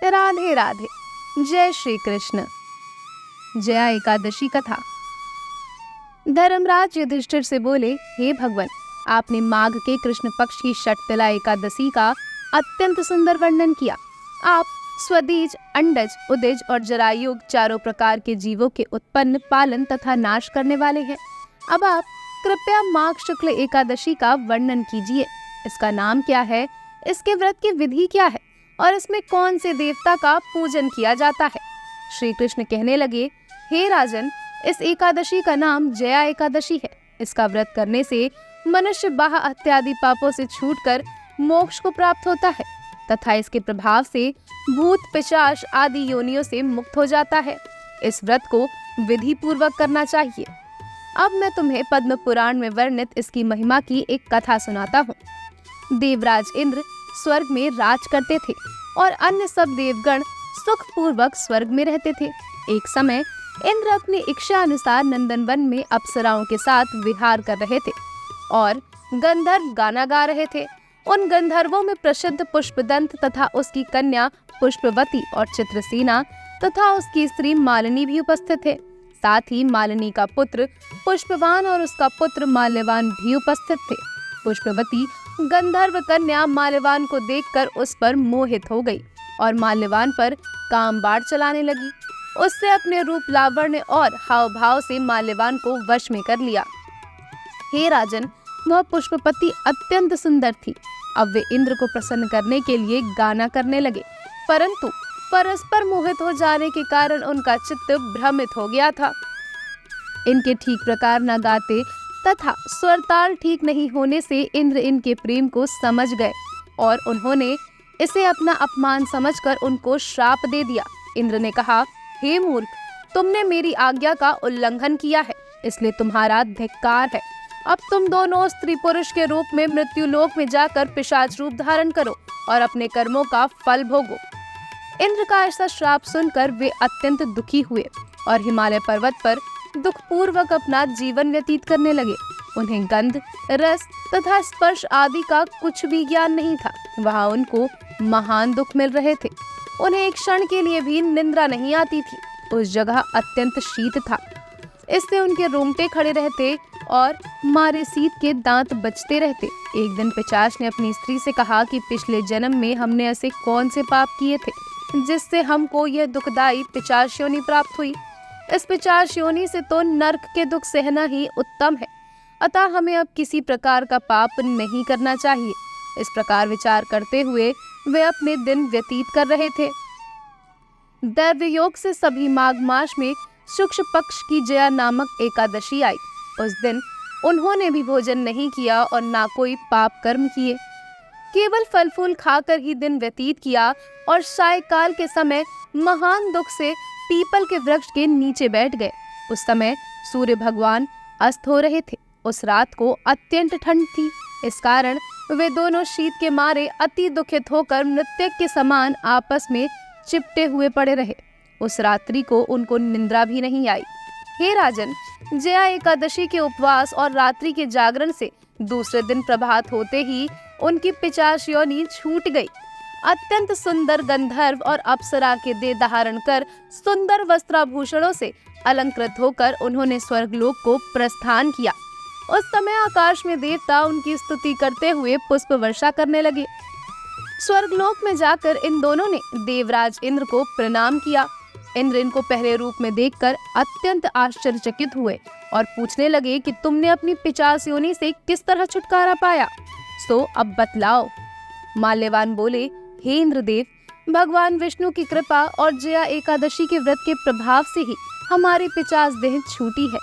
राधे राधे। जय श्री कृष्ण। जया एकादशी कथा। धर्मराज युधिष्ठिर से बोले, हे भगवान, आपने माघ के कृष्ण पक्ष की षटतिला एकादशी का अत्यंत सुंदर वर्णन किया। आप स्वदीज, अंडज, उदिज और जरायुग चारों प्रकार के जीवों के उत्पन्न, पालन तथा नाश करने वाले हैं। अब आप कृपया माघ शुक्ल एकादशी का वर्णन कीजिए। इसका नाम क्या है, इसके व्रत की विधि क्या है और इसमें कौन से देवता का पूजन किया जाता है। श्री कृष्ण कहने लगे, हे राजन, इस एकादशी का नाम जया एकादशी है। इसका व्रत करने से मनुष्य बाह इत्यादि पापों से छूटकर मोक्ष को प्राप्त होता है तथा इसके प्रभाव से भूत, पिशाच आदि योनियों से मुक्त हो जाता है। इस व्रत को विधि पूर्वक करना चाहिए। अब मैं तुम्हें पद्म पुराण में वर्णित इसकी महिमा की एक कथा सुनाता हूँ। देवराज इंद्र स्वर्ग में राज करते थे और अन्य सब देवगण सुख पूर्वक स्वर्ग में रहते थे। एक समय इंद्र अपनी इच्छा अनुसार नंदनवन में अप्सराओं के साथ विहार कर रहे थे और गंधर्व गाना गा रहे थे। उन गंधर्वों में प्रसिद्ध पुष्पदंत तथा उसकी कन्या पुष्पवती और चित्रसेना तथा उसकी स्त्री मालिनी भी उपस्थित थे। साथ ही मालिनी का पुत्र पुष्पवान और उसका पुत्र माल्यवान भी उपस्थित थे। पुष्पवती गंधर्व कन्या माल्यवान को देखकर उस पर मोहित हो गई और माल्यवान पर काम बाढ़ चलाने लगी। उससे अपने रूप, लावण्य और हाव भाव से माल्यवान को वश में कर लिया। हे राजन, वह पुष्पवती अत्यंत सुंदर थी। अब वे इंद्र को प्रसन्न करने के लिए गाना करने लगे, परंतु परस्पर मोहित हो जाने के कारण उनका चित्त भ्रमित हो गया था। इनके ठीक प्रकार न गाते तथा स्वरताल ठीक नहीं होने से इंद्र इनके प्रेम को समझ गए और उन्होंने इसे अपना अपमान समझकर उनको श्राप दे दिया। इंद्र ने कहा, हे मूर्ख, तुमने मेरी आज्ञा का उल्लंघन किया है, इसलिए तुम्हारा धिक्कार है। अब तुम दोनों स्त्री पुरुष के रूप में मृत्युलोक में जाकर पिशाच रूप धारण करो और अपने कर्मों का फल भोगो। इंद्र का ऐसा श्राप सुनकर वे अत्यंत दुखी हुए और हिमालय पर्वत पर दुख पूर्वक अपना जीवन व्यतीत करने लगे। उन्हें गंध, रस तथा स्पर्श आदि का कुछ भी ज्ञान नहीं था। वहाँ उनको महान दुख मिल रहे थे। उन्हें एक क्षण के लिए भी निंद्रा नहीं आती थी। उस जगह अत्यंत शीत था, इससे उनके रोंगटे खड़े रहते और मारे शीत के दांत बचते रहते। एक दिन पिशाच ने अपनी स्त्री से कहा कि पिछले जन्म में हमने ऐसे कौन से पाप किए थे जिससे हमको यह दुखदाई पिशाच योनि प्राप्त हुई। इस पिशाच योनि से तो नरक के दुख सहना ही उत्तम है, अतः हमें अब किसी प्रकार का पाप नहीं करना चाहिए। इस प्रकार विचार करते हुए वे अपने दिन व्यतीत कर रहे थे। दैवयोग से सभी माघ मास में शुक्ल पक्ष की जया नामक एकादशी आई। उस दिन उन्होंने भी भोजन नहीं किया और ना कोई पाप कर्म किए, केवल फल फूल खाकर ही दिन व्यतीत किया और सायकाल के समय महान दुख से पीपल के वृक्ष के नीचे बैठ गए। उस समय सूर्य भगवान अस्त हो रहे थे। उस रात को अत्यंत ठंड थी, इस कारण वे दोनों शीत के मारे अति दुखित होकर मृत्यु के समान आपस में चिपटे हुए पड़े रहे। उस रात्रि को उनको निंद्रा भी नहीं आई। हे राजन, जया एकादशी के उपवास और रात्रि के जागरण से दूसरे दिन प्रभात होते ही उनकी पिशाच योनि छूट गई। अत्यंत सुंदर गंधर्व और अप्सरा के देह धारण कर सुंदर वस्त्राभूषणों से अलंकृत होकर उन्होंने स्वर्गलोक को प्रस्थान किया। उस समय आकाश में देवता उनकी स्तुति करते हुए पुष्प वर्षा करने लगे। स्वर्गलोक में जाकर इन दोनों ने देवराज इंद्र को प्रणाम किया। इंद्र इनको पहले रूप में देखकर अत्यंत आश्चर्यचकित हुए और पूछने लगे कि तुमने अपनी पिशाच योनि से किस तरह छुटकारा पाया, सो अब बतलाओ। माल्यवान बोले, हे इंद्रदेव, भगवान विष्णु की कृपा और जया एकादशी के व्रत के प्रभाव से ही हमारी पिशाच देह छूटी है।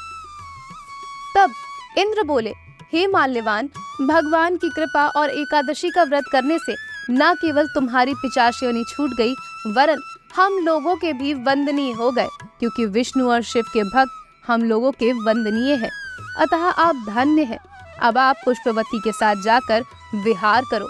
तब इंद्र बोले, हे माल्यवान, भगवान की कृपा और एकादशी का व्रत करने से न केवल तुम्हारी पिशाच योनि छूट गई, वरन हम लोगों के भी वंदनीय हो गए, क्योंकि विष्णु और शिव के भक्त हम लोगों के वंदनीय हैं। अतः आप धन्य हैं। अब आप पुष्पवती के साथ जाकर विहार करो।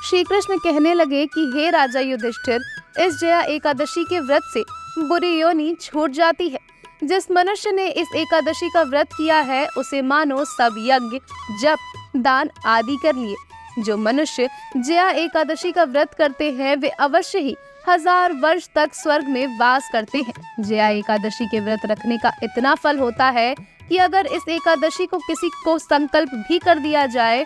श्री कृष्ण कहने लगे कि हे राजा युधिष्ठिर, इस जया एकादशी के व्रत से बुरी योनि छूट जाती है। जिस मनुष्य ने इस एकादशी का व्रत किया है उसे मानो सब यज्ञ, जप, दान आदि कर लिए। जो मनुष्य जया एकादशी का व्रत करते हैं वे अवश्य ही 1000 वर्ष तक स्वर्ग में वास करते हैं। जया एकादशी के व्रत रखने का इतना फल होता है कि अगर इस एकादशी को किसी को संकल्प भी कर दिया जाए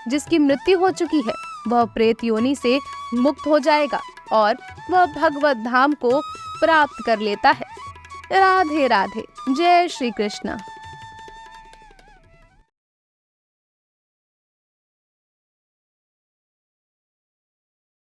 जिसकी मृत्यु हो चुकी है, वह प्रेत योनि से मुक्त हो जाएगा और वह भगवत धाम को प्राप्त कर लेता है। राधे राधे। जय श्री कृष्ण।